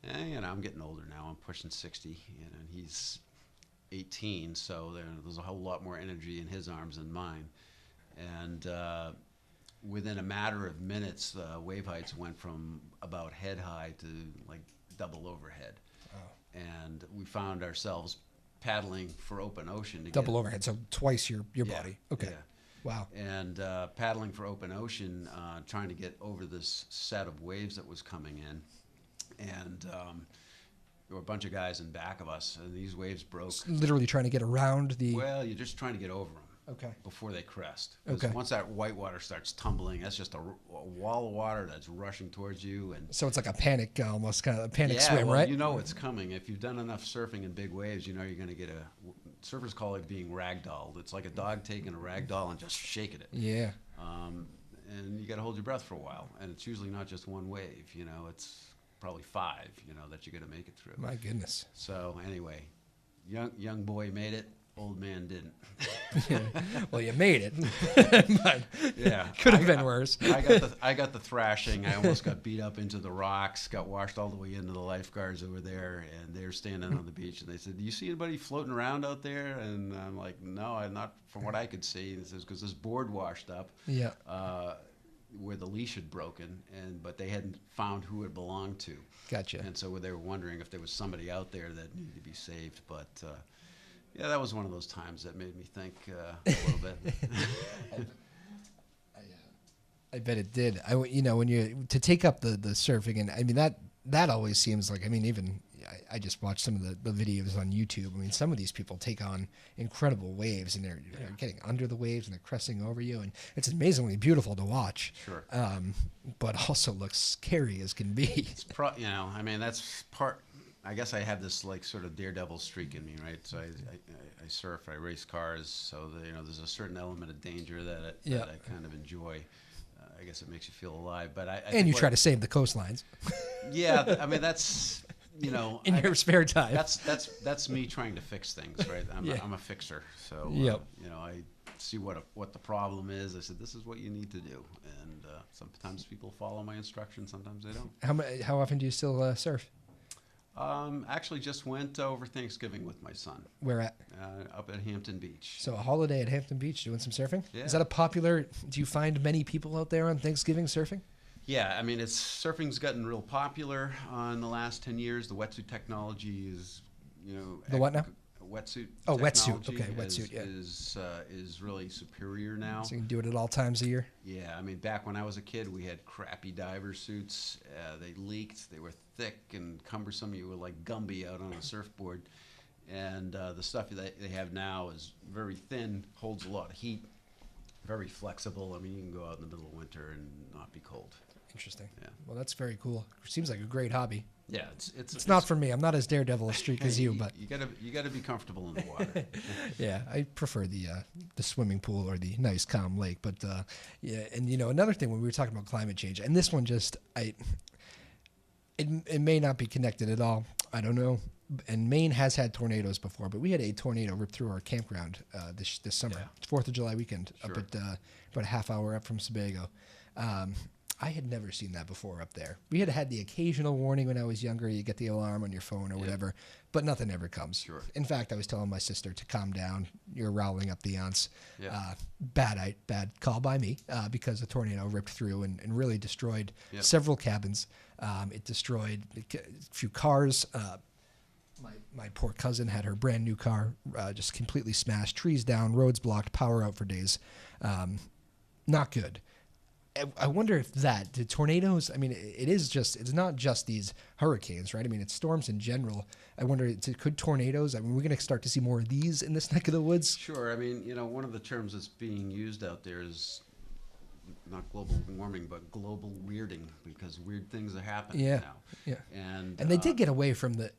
And I'm getting older now. I'm pushing 60, and he's 18, so there's a whole lot more energy in his arms than mine. And within a matter of minutes, wave heights went from about head high to like double overhead. Oh. And we found ourselves paddling for open ocean. Double overhead, so twice your body. Okay. Yeah. Wow. And paddling for open ocean, trying to get over this set of waves that was coming in. And there were a bunch of guys in back of us, and these waves broke. Literally trying to get around the... Well, you're just trying to get over them. Okay. Before they crest. Okay. Once that white water starts tumbling, that's just a wall of water that's rushing towards you. And so it's like a panic, almost kind of a panic swim, right? You know it's coming. If you've done enough surfing in big waves, you know you're going to get surfers call it being ragdolled. It's like a dog taking a ragdoll and just shaking it. Yeah. And you got to hold your breath for a while. And it's usually not just one wave, it's probably 5, that you're going to make it through. My goodness. So anyway, young boy made it. Old man didn't. Well, you made it. But yeah, could have been worse. I got the thrashing. I almost got beat up into the rocks. Got washed all the way into the lifeguards over there, and they're standing on the beach. And they said, "Do you see anybody floating around out there?" And I'm like, "No, I'm not. From what I could see." And it says, "Because this board washed up." Yeah. Where the leash had broken, but they hadn't found who it belonged to. Gotcha. And so they were wondering if there was somebody out there that needed to be saved, but. Yeah, that was one of those times that made me think a little bit. I bet it did. When you to take up the surfing, and I mean that always seems like, even I just watched some of the videos on YouTube. I mean, some of these people take on incredible waves, and they're getting under the waves and they're cresting over you, and it's amazingly beautiful to watch. Sure. But also looks scary as can be. It's that's part. I guess I have this like sort of daredevil streak in me, right? So I surf, I race cars, so there's a certain element of danger that I kind of enjoy. I guess it makes you feel alive, but I and think you try to save the coastlines. Yeah, I mean that's in your spare time. That's me trying to fix things, right? I'm a fixer, so I see what the problem is. I said this is what you need to do, and sometimes people follow my instructions, sometimes they don't. How often do you still surf? Actually, just went over Thanksgiving with my son. Where at? Up at Hampton Beach. So a holiday at Hampton Beach, doing some surfing. Yeah. Is that a popular? Do you find many people out there on Thanksgiving surfing? Yeah, I mean, surfing's gotten real popular in the last 10 years. The wetsuit technology is, the what now? Wetsuit. Oh, wetsuit. Okay, wetsuit. Yeah, is really superior now. So you can do it at all times of year. Yeah, I mean, back when I was a kid, we had crappy diver suits. They leaked. They were thick and cumbersome. You were like Gumby out on a surfboard. And the stuff that they have now is very thin, holds a lot of heat, very flexible. I mean, you can go out in the middle of winter and not be cold. Interesting. Yeah. Well, that's very cool. Seems like a great hobby. Yeah, it's not for me. I'm not as daredevil a streak as you, but you gotta be comfortable in the water. Yeah, I prefer the swimming pool or the nice calm lake. But yeah, and another thing when we were talking about climate change, and this one it may not be connected at all. I don't know. And Maine has had tornadoes before, but we had a tornado rip through our campground this summer, 4th of July weekend, Sure. up at about a half hour up from Sebago. I had never seen that before up there. We had the occasional warning when I was younger. You get the alarm on your phone or whatever, but nothing ever comes. Sure. In fact, I was telling my sister to calm down. You're rowling up the aunts. Yeah. Bad call by me because the tornado ripped through and really destroyed several cabins. It destroyed a few cars. My poor cousin had her brand new car just completely smashed. Trees down, roads blocked, power out for days. Not good. I wonder if the tornadoes, I mean, it's not just these hurricanes, right? I mean, it's storms in general. I wonder, could tornadoes, I mean, we're going to start to see more of these in this neck of the woods? Sure. I mean, one of the terms that's being used out there is not global warming, but global weirding, because weird things are happening now. Yeah. And they did get away from the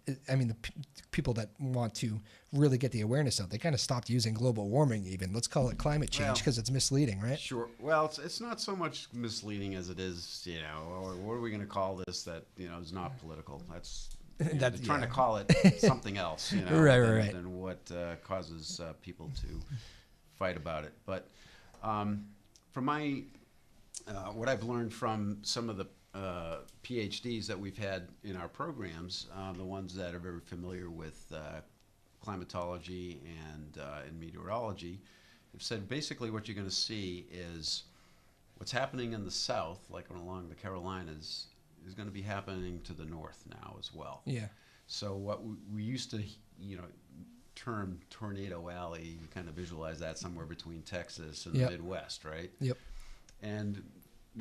people that want to really get the awareness out. They kind of stopped using global warming even. Let's call it climate change because it's misleading, right? Sure. Well, it's not so much misleading as it is, or what are we going to call this that, is not political. That's trying to call it something else, right. than what causes people to fight about it. But from my what I've learned from some of the PhDs that we've had in our programs, the ones that are very familiar with climatology and meteorology, have said basically what you're going to see is what's happening in the south, like along the Carolinas, is going to be happening to the north now as well. Yeah. So what we used to, term Tornado Alley, you kind of visualize that somewhere between Texas and the Midwest, right? Yep. And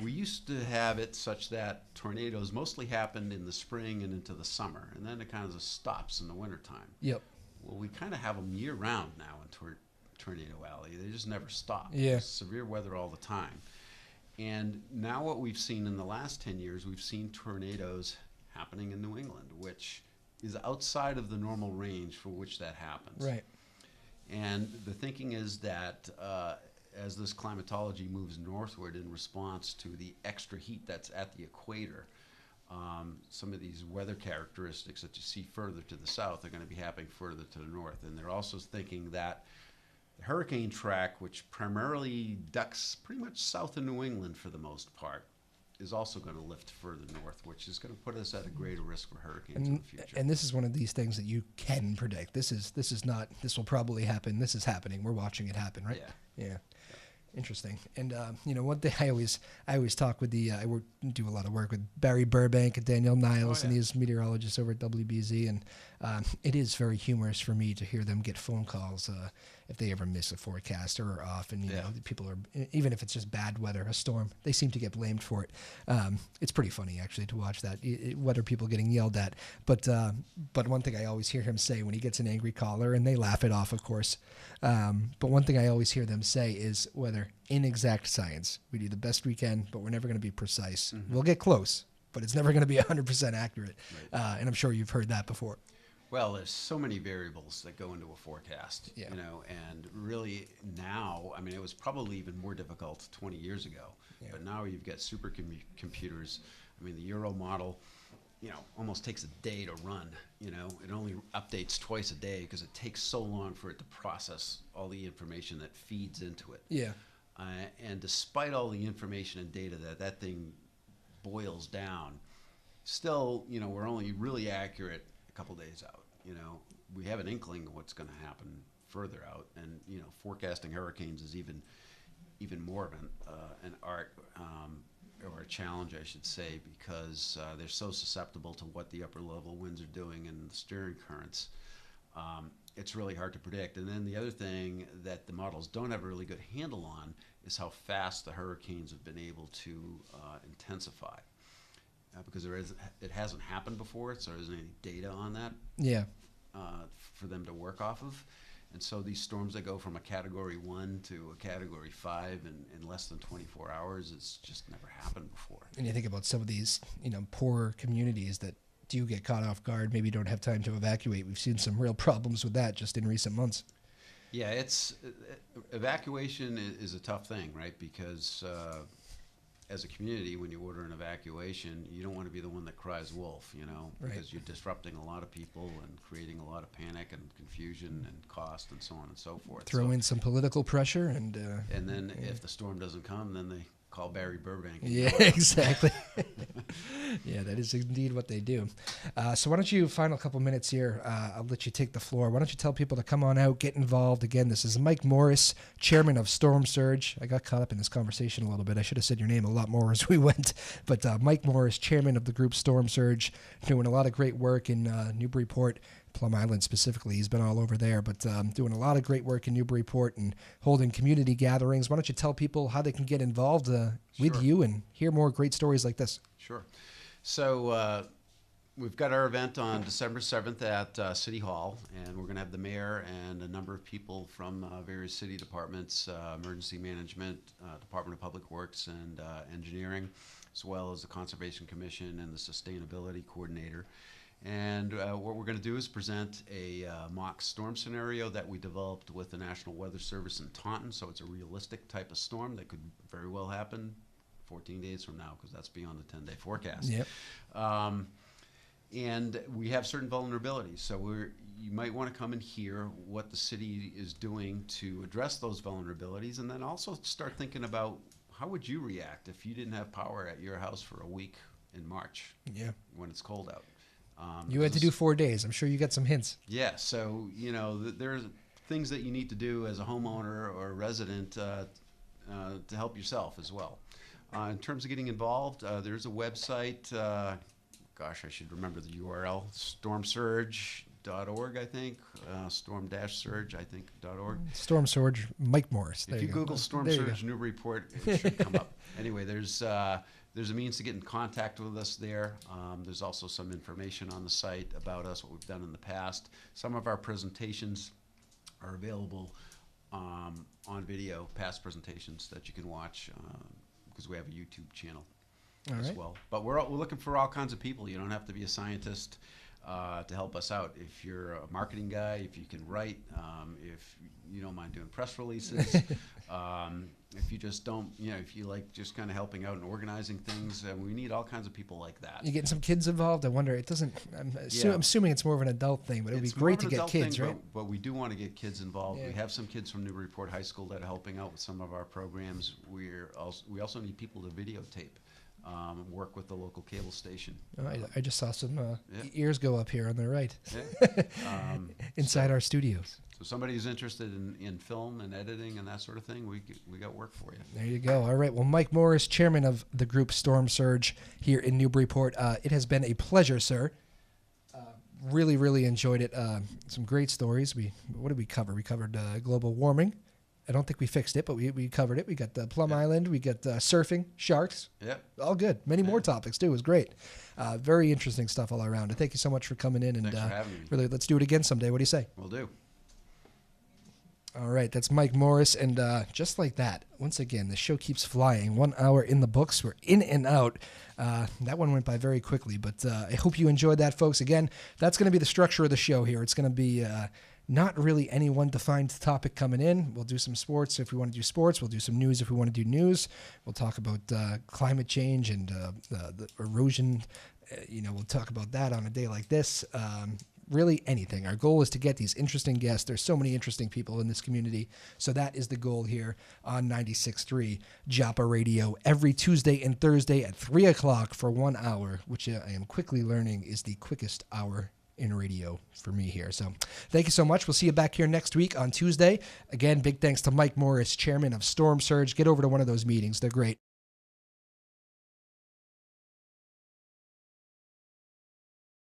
we used to have it such that tornadoes mostly happened in the spring and into the summer, and then it kind of just stops in the wintertime. Yep. Well, we kind of have them year-round now in Tornado Alley. They just never stop. Yeah. There's severe weather all the time. And now what we've seen in the last 10 years, we've seen tornadoes happening in New England, which is outside of the normal range for which that happens. Right. And the thinking is that as this climatology moves northward in response to the extra heat that's at the equator, some of these weather characteristics that you see further to the south are going to be happening further to the north. And they're also thinking that the hurricane track, which primarily ducks pretty much south of New England for the most part, is also going to lift further north, which is going to put us at a greater risk for hurricanes in the future. And this is one of these things that you can predict. This is not, this will probably happen. This is happening. We're watching it happen, right? Yeah. Interesting. And one thing I always talk with I do a lot of work with Barry Burbank and Danielle Niles and these meteorologists over at WBZ, and it is very humorous for me to hear them get phone calls if they ever miss a forecast or are off, and people are, even if it's just bad weather, a storm, they seem to get blamed for it. It's pretty funny actually to watch that, weather people getting yelled at. But one thing I always hear him say when he gets an angry caller, and they laugh it off, of course. But one thing I always hear them say is weather inexact science. We do the best we can, but we're never going to be precise. Mm-hmm. We'll get close, but it's never going to be 100% accurate. Right. And I'm sure you've heard that before. Well, there's so many variables that go into a forecast, Yeah. you know, and really now, I mean, it was probably even more difficult 20 years ago, Yeah. but now you've got supercomputers. I mean, the Euro model, you know, almost takes a day to run, you know. It only updates twice a day because it takes so long for it to process all the information that feeds into it. Yeah. And despite all the information and data that thing boils down, still, you know, we're only really accurate a couple days out. You know, we have an inkling of what's going to happen further out, and you know, forecasting hurricanes is even more of an art or a challenge, I should say, because they're so susceptible to what the upper level winds are doing and the steering currents. It's really hard to predict. And then the other thing that the models don't have a really good handle on is how fast the hurricanes have been able to intensify. Because it hasn't happened before, so there isn't any data on that. Yeah. For them to work off of. And so these storms that go from a Category 1 to a Category 5 in less than 24 hours, it's just never happened before. And you think about some of these, you know, poor communities that do get caught off guard, maybe don't have time to evacuate. We've seen some real problems with that just in recent months. Yeah, evacuation is a tough thing, right? Because as a community, when you order an evacuation, you don't want to be the one that cries wolf, you know, because you're disrupting a lot of people and creating a lot of panic and confusion and cost and so on and so forth. Throw in some political pressure and then if the storm doesn't come, then they call Barry Burbank. Yeah, exactly. Yeah, that is indeed what they do. So why don't you, final couple minutes here, I'll let you take the floor. Why don't you tell people to come on out, get involved. Again, this is Mike Morris, chairman of Stormsurge. I got caught up in this conversation a little bit. I should have said your name a lot more as we went. But Mike Morris, chairman of the group Stormsurge, doing a lot of great work in Newburyport, Plum Island specifically. He's been all over there, but doing a lot of great work in Newburyport and holding community gatherings. Why don't you tell people how they can get involved with you and hear more great stories like this? Sure. So we've got our event on December 7th at City Hall, and we're going to have the mayor and a number of people from various city departments, emergency management, Department of Public Works, and engineering, as well as the Conservation Commission and the Sustainability Coordinator. And what we're going to do is present a mock storm scenario that we developed with the National Weather Service in Taunton. So it's a realistic type of storm that could very well happen 14 days from now, because that's beyond the 10-day forecast. Yep. And we have certain vulnerabilities. So you might want to come and hear what the city is doing to address those vulnerabilities, and then also start thinking about how would you react if you didn't have power at your house for a week in March when it's cold out. You had to do 4 days. I'm sure you got some hints. Yeah, so, you know, there's things that you need to do as a homeowner or a resident to help yourself as well. In terms of getting involved, there's a website, gosh, I should remember the URL, stormsurge.org, I think, storm-surge, I think, .org. Stormsurge, Mike Morris. If you Google Stormsurge Newburyport, it should come up. Anyway, there's a means to get in contact with us there. There's also some information on the site about us, what we've done in the past. Some of our presentations are available on video, past presentations that you can watch because we have a YouTube channel as well. But we're looking for all kinds of people. You don't have to be a scientist to help us out. If you're a marketing guy, if you can write, if you don't mind doing press releases, if you just don't, you know, if you like just kind of helping out and organizing things, we need all kinds of people like that. You getting some kids involved? I wonder, it doesn't, I'm assuming it's more of an adult thing, but it would be great to get kids, right? But we do want to get kids involved. Yeah. We have some kids from Newburyport High School that are helping out with some of our programs. We also need people to videotape. Work with the local cable station. Oh, I just saw some ears go up here on the right. Yeah. Inside our studios. So somebody who's interested in film and editing and that sort of thing, we got work for you. There you go. All right. Well, Mike Morris, chairman of the group Stormsurge here in Newburyport. It has been a pleasure, sir. Really, really enjoyed it. Some great stories. What did we cover? We covered global warming. I don't think we fixed it, but we covered it. We got the Plum Island. We got surfing, sharks. Yep. All good. Many more topics, too. It was great. Very interesting stuff all around. And thank you so much for coming in. And Thanks for having me. really, let's do it again someday. What do you say? Will do. All right, that's Mike Morris, and just like that, once again, the show keeps flying. 1 hour in the books. We're in and out. That one went by very quickly, but I hope you enjoyed that, folks. Again, that's going to be the structure of the show here. It's going to be not really any one defined topic coming in. We'll do some sports if we want to do sports. We'll do some news if we want to do news. We'll talk about climate change and the erosion. We'll talk about that on a day like this. Really anything. Our goal is to get these interesting guests. There's so many interesting people in this community. So that is the goal here on 96.3 Joppa Radio every Tuesday and Thursday at 3 o'clock for 1 hour, which I am quickly learning is the quickest hour in radio for me here. So thank you so much. We'll see you back here next week on Tuesday. Again, big thanks to Mike Morris, chairman of Stormsurge. Get over to one of those meetings. They're great.